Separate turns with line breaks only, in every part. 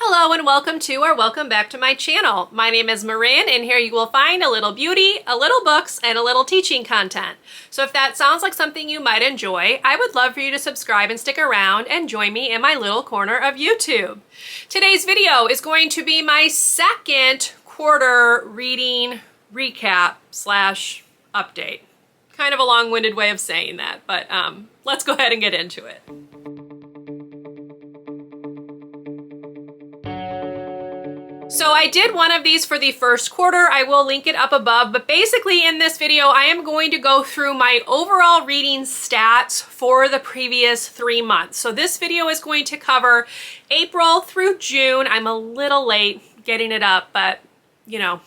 Hello and welcome to or welcome back to my channel. My name is Marin and here you will find a little beauty, a little books, and a little teaching content. So if that sounds like something you might enjoy, I would love for you to subscribe and stick around and join me in my little corner of YouTube. Today's video is going to be my second quarter reading recap slash update. Kind of a long-winded way of saying that, but let's go ahead and get into it. So I did one of these for the first quarter. I will link it up above, but basically in this video, I am going to go through my overall reading stats for the previous 3 months. So this video is going to cover April through June. I'm a little late getting it up, but you know,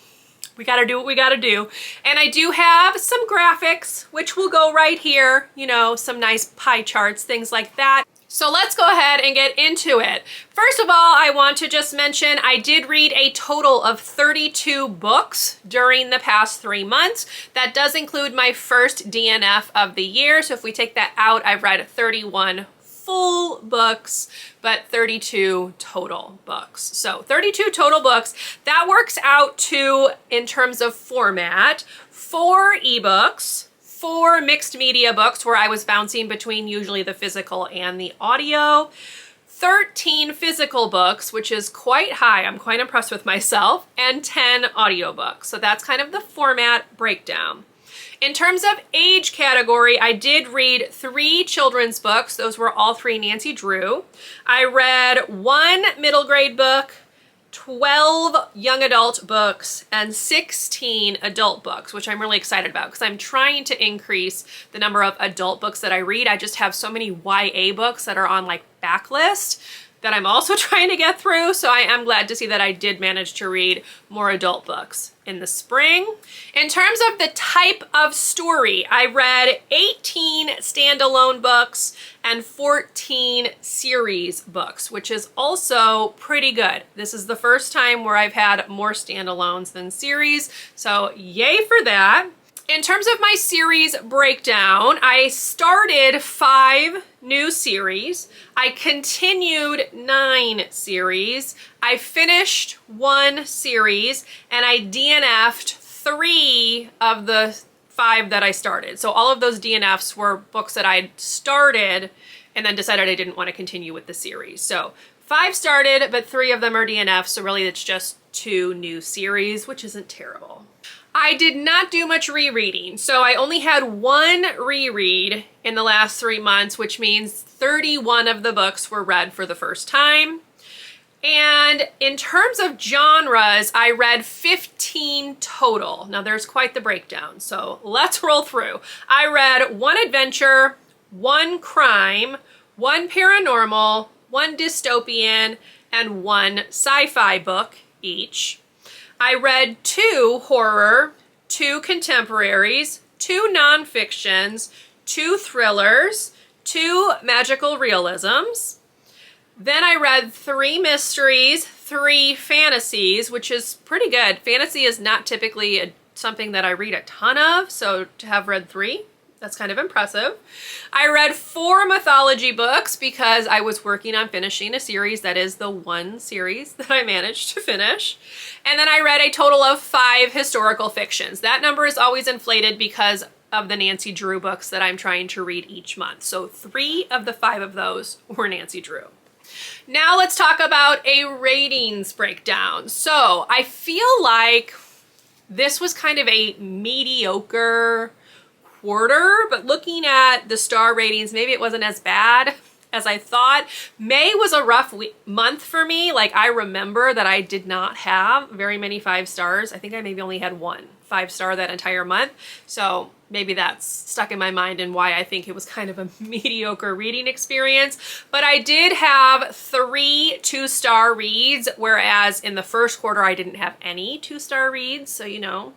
we gotta do what we gotta do. And I do have some graphics, which will go right here, you know, some nice pie charts, things like that. So let's go ahead and get into it. First of all, I want to just mention I did read a total of 32 books during the past 3 months. That does include my first DNF of the year. So if we take that out, I've read 31 full books, but 32 total books. So 32 total books. That works out to, in terms of format, 4 ebooks, 4 mixed media books where I was bouncing between usually the physical and the audio, 13 physical books, which is quite high. I'm quite impressed with myself, and 10 audiobooks. So that's kind of the format breakdown. In terms of age category, I did read 3 children's books. Those were all 3 Nancy Drew. I read 1 middle grade book, 12 young adult books, and 16 adult books, which I'm really excited about because I'm trying to increase the number of adult books that I read. I just have so many YA books that are on like backlist that I'm also trying to get through. So I am glad to see that I did manage to read more adult books in the spring. In terms of the type of story, I read 18 standalone books and 14 series books, which is also pretty good. This is the first time where I've had more standalones than series, so yay for that. In terms of my series breakdown, I started 5 new series. I continued 9 series. I finished 1 series, and I DNF'd 3 of the 5 that I started. So all of those DNFs were books that I started and then decided I didn't want to continue with the series. So 5 started, but 3 of them are DNFs. So really it's just 2 new series, which isn't terrible. I did not do much rereading, so I only had 1 reread in the last 3 months, which means 31 of the books were read for the first time. And in terms of genres, I read 15 total. Now there's quite the breakdown, so let's roll through. I read 1 adventure, 1 crime, 1 paranormal, 1 dystopian, and 1 sci-fi book each. I read 2 horror, 2 contemporaries, 2 nonfictions, 2 thrillers, 2 magical realisms. Then I read 3 mysteries, 3 fantasies, which is pretty good. Fantasy is not typically something that I read a ton of, so to have read 3, that's kind of impressive. I read 4 mythology books because I was working on finishing a series that is the 1 series that I managed to finish. And then I read a total of 5 historical fictions. That number is always inflated because of the Nancy Drew books that I'm trying to read each month. So 3 of the 5 of those were Nancy Drew. Now let's talk about a ratings breakdown. So I feel like this was kind of a mediocre quarter, but looking at the star ratings, maybe it wasn't as bad as I thought. May was a rough month for me. Like I remember that I did not have very many 5 stars. I think I maybe only had 1 5-star that entire month. So maybe that's stuck in my mind and why I think it was kind of a mediocre reading experience. But I did have 3 2-star reads, whereas in the first quarter I didn't have any 2-star reads. So, you know,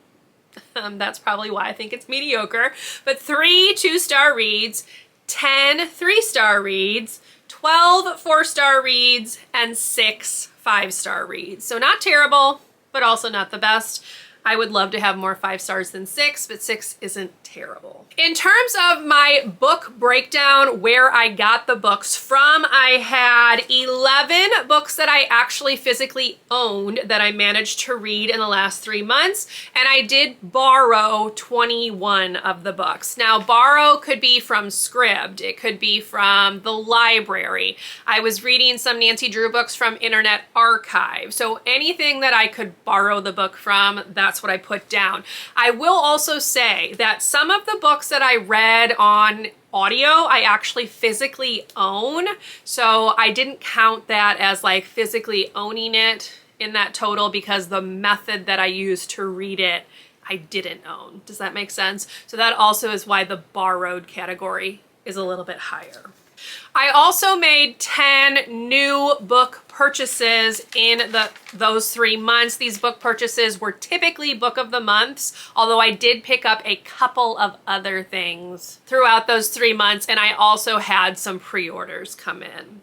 that's probably why I think it's mediocre. But 3 2-star reads, 10 3-star reads, 12 4-star reads, and 6 5-star reads. So not terrible, but also not the best. I would love to have more 5 stars than 6, but 6 isn't terrible. In terms of my book breakdown, where I got the books from, I had 11 books that I actually physically owned that I managed to read in the last 3 months, and I did borrow 21 of the books. Now, borrow could be from Scribd, it could be from the library. I was reading some Nancy Drew books from Internet Archive, so anything that I could borrow the book from, that's what I put down. I will also say that some of the books that I read on audio, I actually physically own. So I didn't count that as like physically owning it in that total because the method that I used to read it, I didn't own. Does that make sense? So that also is why the borrowed category is a little bit higher. I also made 10 new book purchases in those 3 months. These book purchases were typically book of the months, although I did pick up a couple of other things throughout those 3 months, and I also had some pre-orders come in.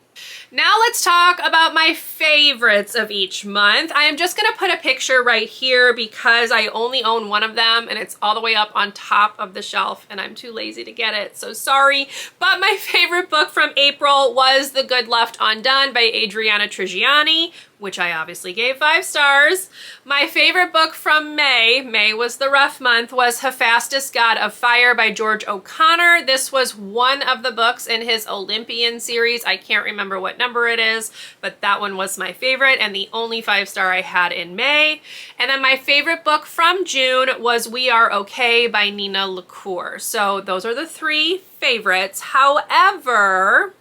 Now let's talk about my favorites of each month. I am just gonna put a picture right here because I only own one of them and it's all the way up on top of the shelf and I'm too lazy to get it, so sorry. But my favorite book from April was The Good Left Undone by Adriana Trigiani, which I obviously gave 5 stars. My favorite book from May was the rough month, was Hephaestus, God of Fire by George O'Connor. This was one of the books in his Olympian series. I can't remember what number it is, but that one was my favorite and the only 5-star I had in May. And then my favorite book from June was We Are Okay by Nina LaCour. So those are the 3 favorites. However,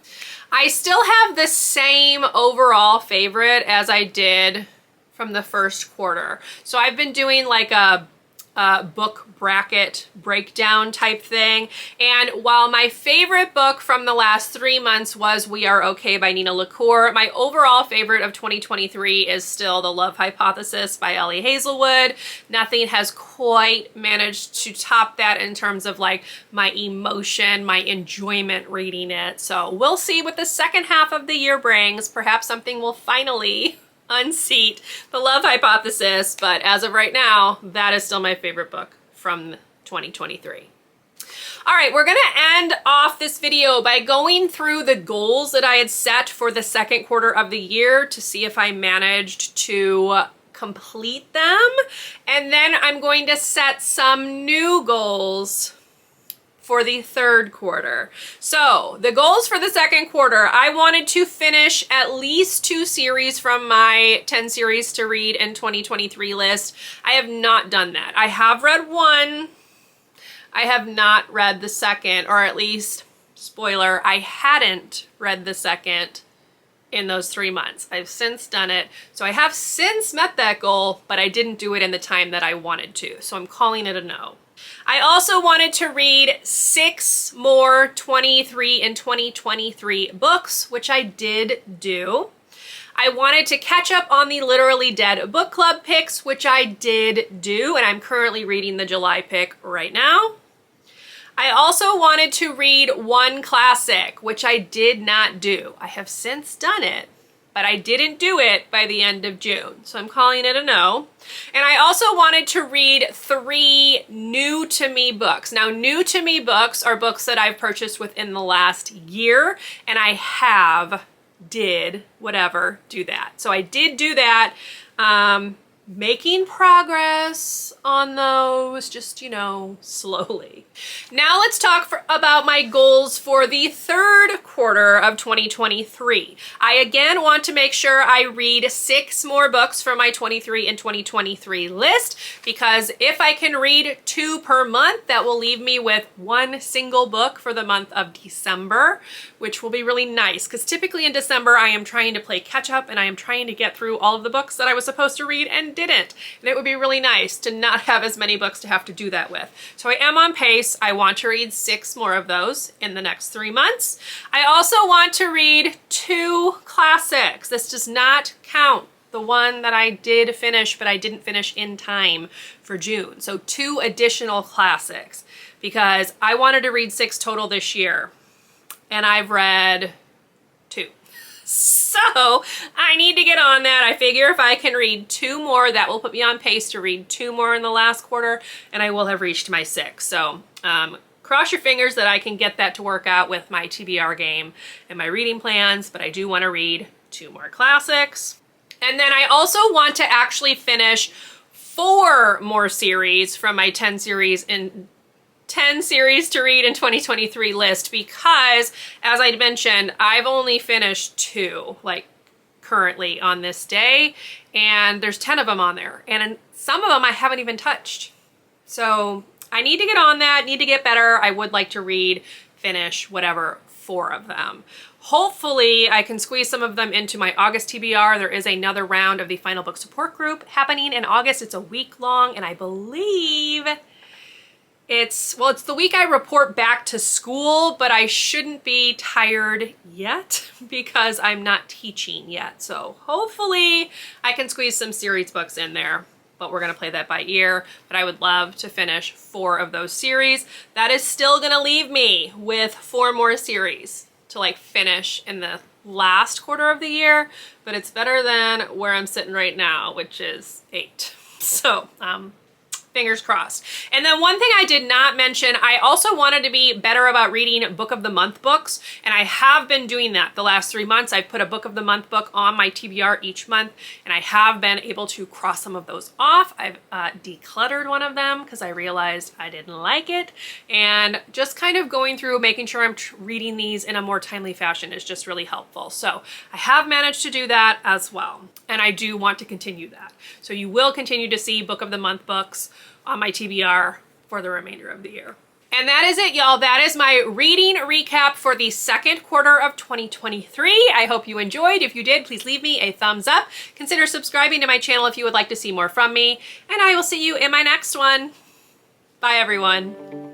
I still have the same overall favorite as I did from the first quarter. So I've been doing like a book bracket breakdown type thing. And while my favorite book from the last 3 months was We Are Okay by Nina LaCour, my overall favorite of 2023 is still The Love Hypothesis by Ellie Hazelwood. Nothing has quite managed to top that in terms of like my emotion, my enjoyment reading it. So we'll see what the second half of the year brings. Perhaps something will finally unseat The Love Hypothesis, but as of right now, that is still my favorite book from 2023. All right, we're gonna end off this video by going through the goals that I had set for the second quarter of the year to see if I managed to complete them. And then I'm going to set some new goals for the third quarter. So the goals for the second quarter, I wanted to finish at least 2 series from my 10 series to read in 2023 list. I have not done that. I have read 1. I have not read the second, or at least, spoiler, I hadn't read the second in those 3 months. I've since done it. So I have since met that goal, but I didn't do it in the time that I wanted to. So I'm calling it a no. I also wanted to read 6 more 23 and 2023 books, which I did do. I wanted to catch up on the Literally Dead book club picks, which I did do, and I'm currently reading the July pick right now. I also wanted to read 1 classic, which I did not do. I have since done it, but I didn't do it by the end of June, so I'm calling it a no. And I also wanted to read 3 new to me books. Now, new to me books are books that I've purchased within the last year, and I do that. So I did do that. Making progress on those, just, you know, slowly. Now let's talk about my goals for the third quarter of 2023. I again want to make sure I read 6 more books for my 23 and 2023 list, because if I can read 2 per month, that will leave me with 1 single book for the month of December, which will be really nice, because typically in December I am trying to play catch up and I am trying to get through all of the books that I was supposed to read and didn't. And it would be really nice to not have as many books to have to do that with. So I am on pace. I want to read 6 more of those in the next 3 months. I also want to read 2 classics. This does not count the one that I did finish, but I didn't finish in time for June. So 2 additional classics, because I wanted to read 6 total this year and I've read 2. So I need to get on that. I figure if I can read 2 more, that will put me on pace to read 2 more in the last quarter, and I will have reached my 6. So cross your fingers that I can get that to work out with my TBR game and my reading plans, but I do want to read 2 more classics. And then I also want to actually finish 4 more series from my 10 series to read in 2023 list, because as I mentioned, I've only finished 2 like currently on this day, and there's 10 of them on there, and some of them I haven't even touched. So I need to get on that, need to get better. I would like to finish whatever 4 of them. Hopefully I can squeeze some of them into my August TBR. There is another round of the Final Book Support Group happening in August. It's a week long, and I believe it's the week I report back to school, but I shouldn't be tired yet because I'm not teaching yet. So hopefully I can squeeze some series books in there, but we're gonna play that by ear. But I would love to finish 4 of those series. That is still gonna leave me with 4 more series to like finish in the last quarter of the year, but it's better than where I'm sitting right now, which is 8. So, fingers crossed. And then one thing I did not mention, I also wanted to be better about reading Book of the Month books, and I have been doing that the last 3 months. I've put a Book of the Month book on my TBR each month, and I have been able to cross some of those off. I've decluttered one of them because I realized I didn't like it, and just kind of going through making sure I'm reading these in a more timely fashion is just really helpful. So I have managed to do that as well, and I do want to continue that. So you will continue to see Book of the Month books on my TBR for the remainder of the year. And that is it, y'all. That is my reading recap for the second quarter of 2023. I hope you enjoyed. If you did, please leave me a thumbs up. Consider subscribing to my channel if you would like to see more from me, and I will see you in my next one. Bye, everyone.